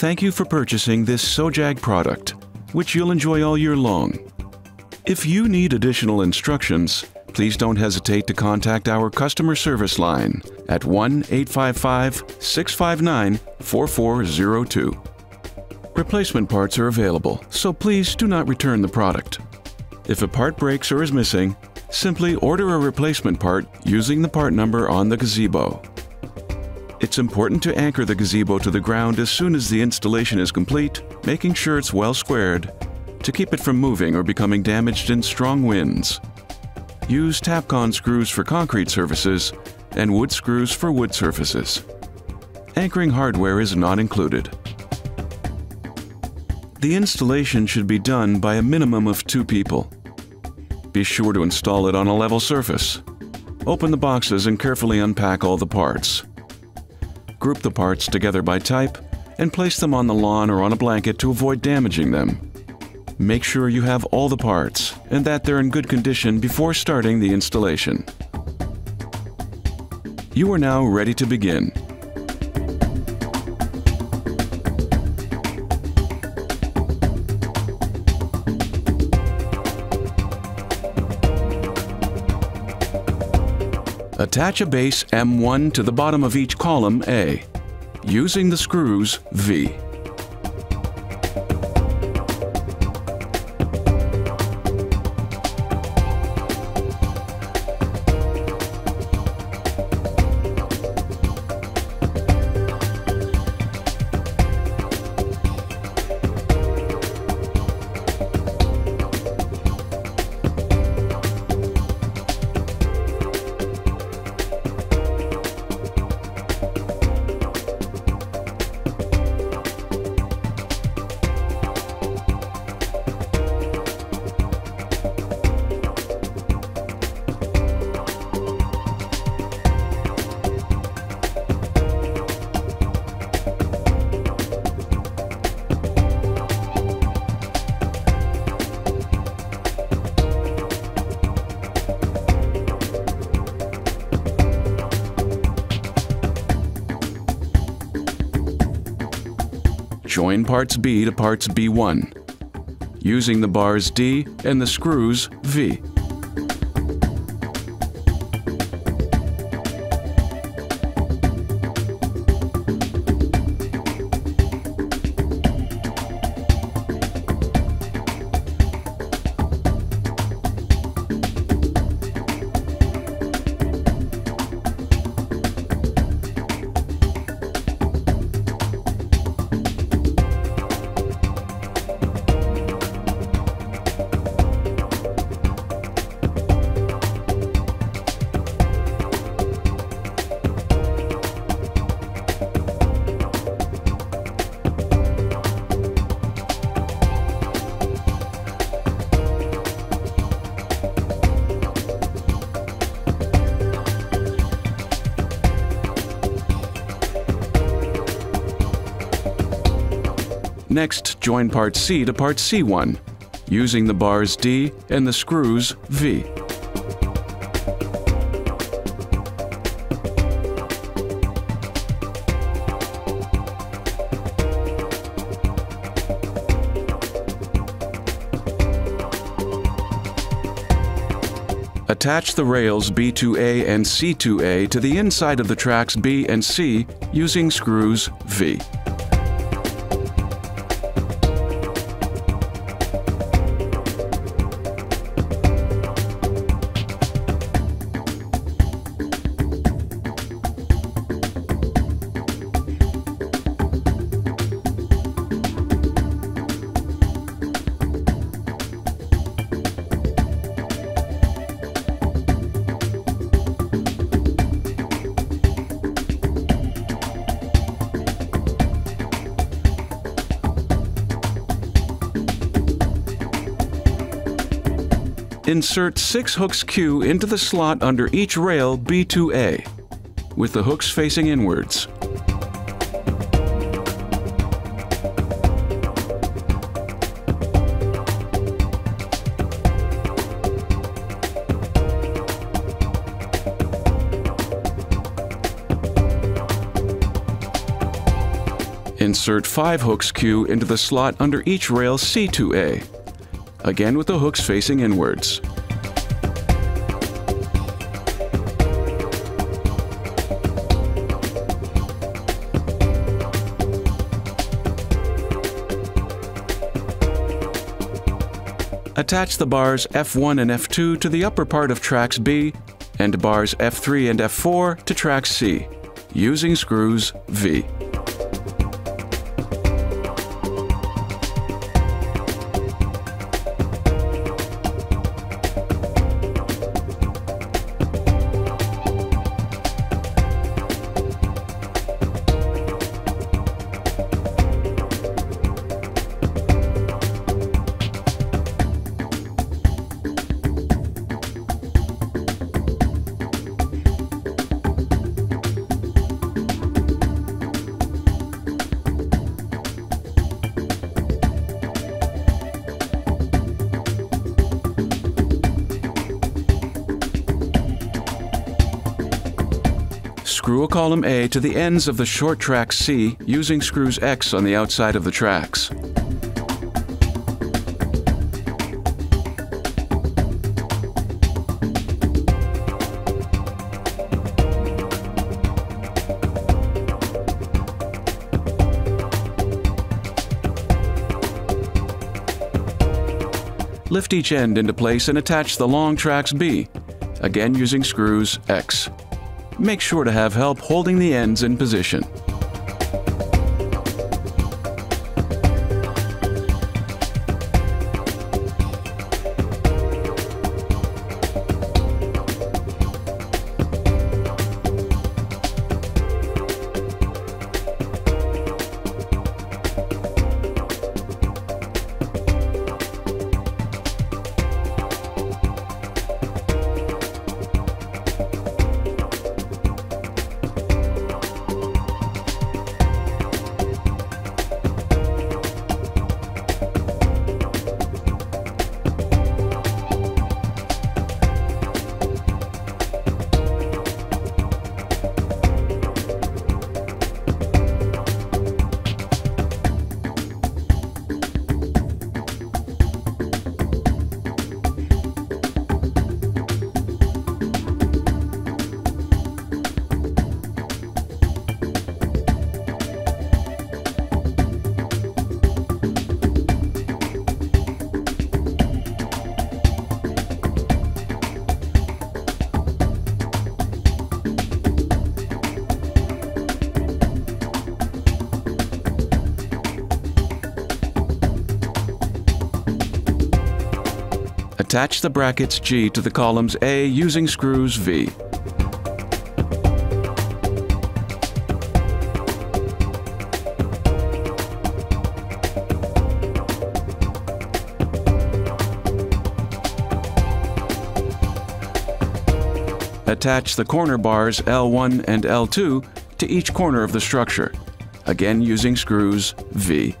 Thank you for purchasing this Sojag product, which you'll enjoy all year long. If you need additional instructions, please don't hesitate to contact our customer service line at 1-855-659-4402. Replacement parts are available, so please do not return the product. If a part breaks or is missing, simply order a replacement part using the part number on the gazebo. It's important to anchor the gazebo to the ground as soon as the installation is complete, making sure it's well squared to keep it from moving or becoming damaged in strong winds. Use Tapcon screws for concrete surfaces and wood screws for wood surfaces. Anchoring hardware is not included. The installation should be done by a minimum of 2 people. Be sure to install it on a level surface. Open the boxes and carefully unpack all the parts. Group the parts together by type and place them on the lawn or on a blanket to avoid damaging them. Make sure you have all the parts and that they're in good condition before starting the installation. You are now ready to begin. Attach a base M1 to the bottom of each column A, using the screws V. Join parts B to parts B1, using the bars D and the screws V. Next, join part C to part C1, using the bars D and the screws V. Attach the rails B2A and C2A to the inside of the tracks B and C using screws V. Insert 6 hooks Q into the slot under each rail B2A, with the hooks facing inwards. Insert 5 hooks Q into the slot under each rail C2A, again with the hooks facing inwards. Attach the bars F1 and F2 to the upper part of tracks B and bars F3 and F4 to track C, using screws V. Screw a column A to the ends of the short track C using screws X on the outside of the tracks. Lift each end into place and attach the long tracks B, again using screws X. Make sure to have help holding the ends in position. Attach the brackets G to the columns A using screws V. Attach the corner bars L1 and L2 to each corner of the structure, again using screws V.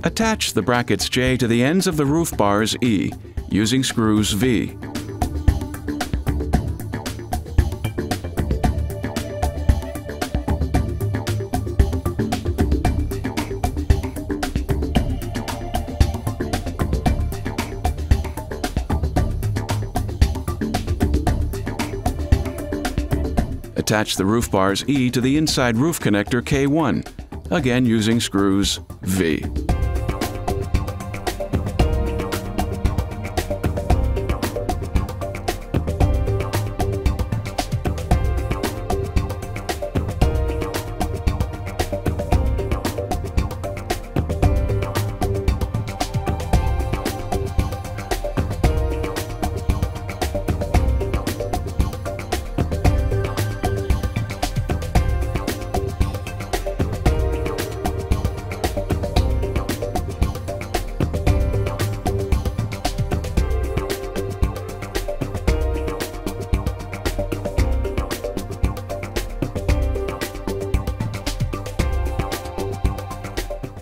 Attach the brackets J to the ends of the roof bars E using screws V. Attach the roof bars E to the inside roof connector K1, again using screws V.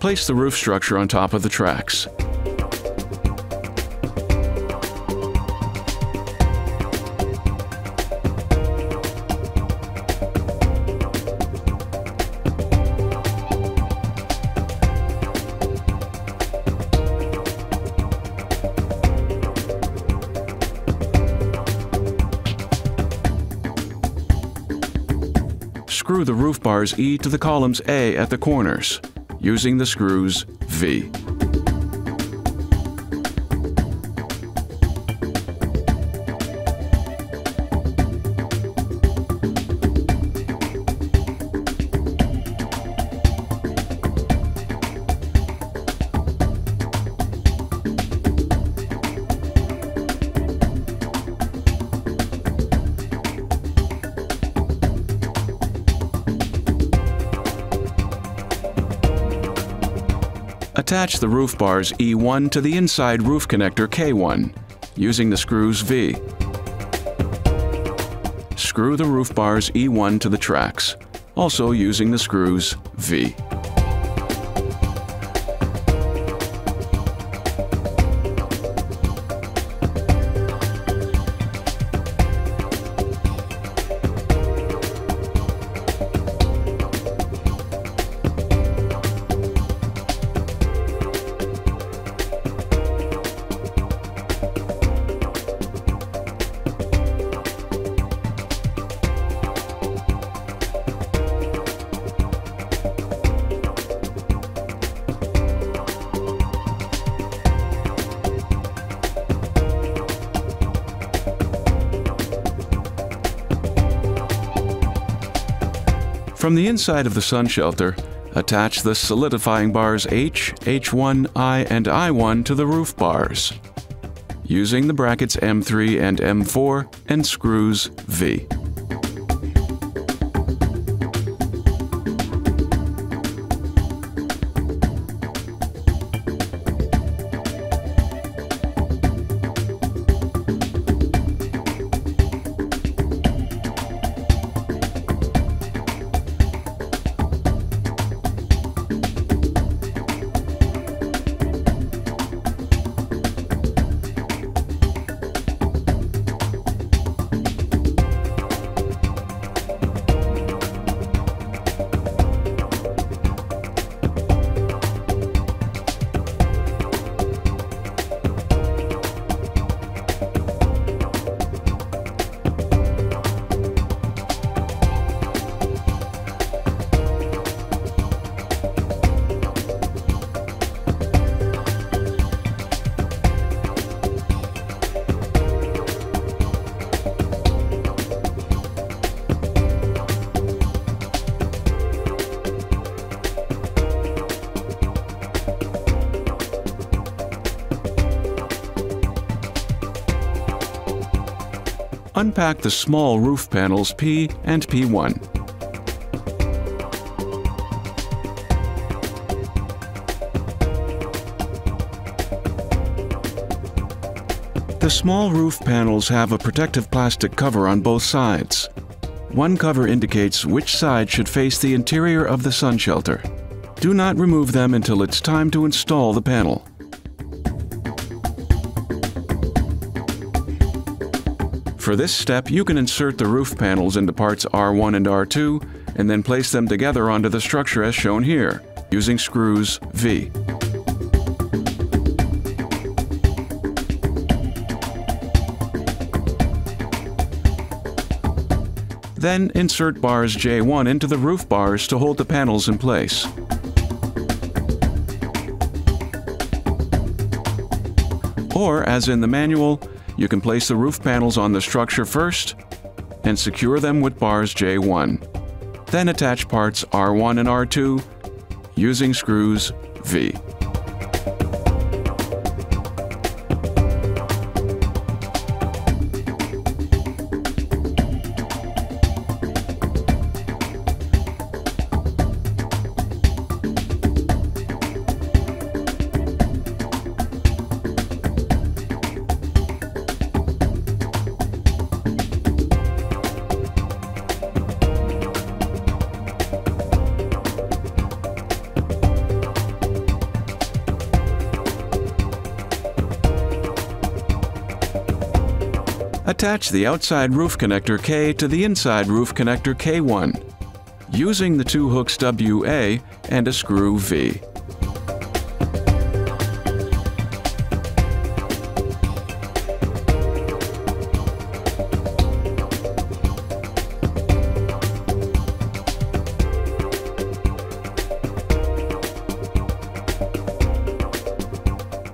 Place the roof structure on top of the tracks. Screw the roof bars E to the columns A at the corners, using the screws V. Attach the roof bars E1 to the inside roof connector K1, using the screws V. Screw the roof bars E1 to the tracks, also using the screws V. From the inside of the sun shelter, attach the solidifying bars H, H1, I, and I1 to the roof bars, using the brackets M3 and M4 and screws V. Unpack the small roof panels P and P1. The small roof panels have a protective plastic cover on both sides. One cover indicates which side should face the interior of the sun shelter. Do not remove them until it's time to install the panel. For this step, you can insert the roof panels into parts R1 and R2 and then place them together onto the structure as shown here, using screws V. Then insert bars J1 into the roof bars to hold the panels in place. Or, as in the manual, you can place the roof panels on the structure first and secure them with bars J1. Then attach parts R1 and R2 using screws V. Attach the outside roof connector K to the inside roof connector K1, using the two hooks WA and a screw V.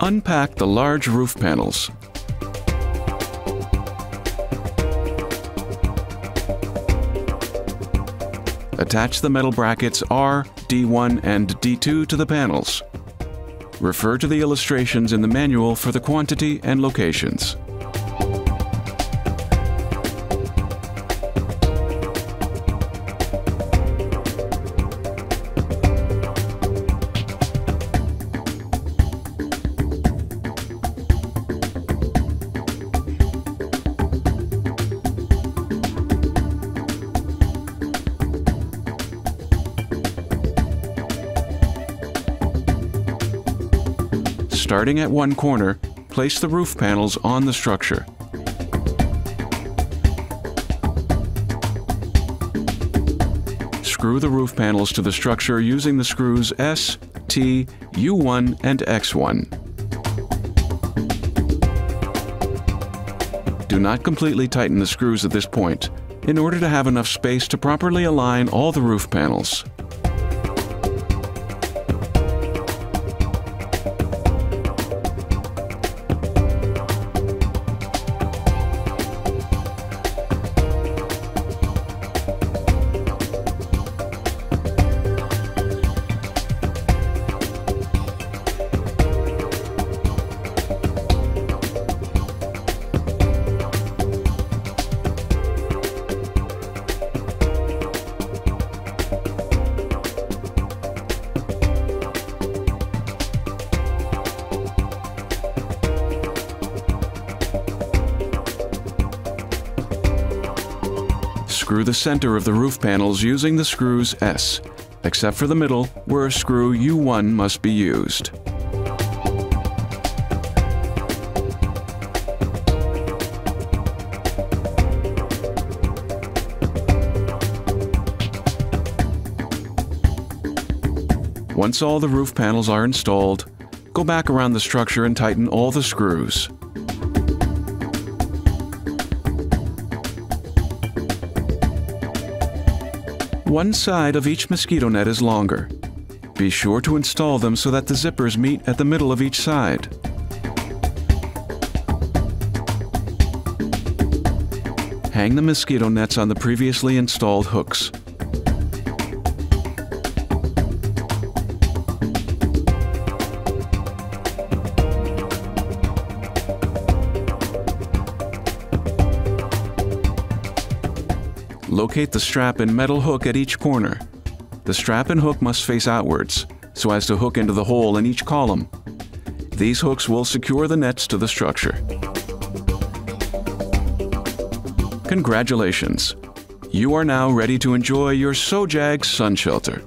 Unpack the large roof panels. Attach the metal brackets R, D1, and D2 to the panels. Refer to the illustrations in the manual for the quantity and locations. Starting at one corner, place the roof panels on the structure. Screw the roof panels to the structure using the screws S, T, U1, and X1. Do not completely tighten the screws at this point, in order to have enough space to properly align all the roof panels. Screw the center of the roof panels using the screws S, except for the middle, where a screw U1 must be used. Once all the roof panels are installed, go back around the structure and tighten all the screws. One side of each mosquito net is longer. Be sure to install them so that the zippers meet at the middle of each side. Hang the mosquito nets on the previously installed hooks. Locate the strap and metal hook at each corner. The strap and hook must face outwards, so as to hook into the hole in each column. These hooks will secure the nets to the structure. Congratulations! You are now ready to enjoy your Sojag sun shelter.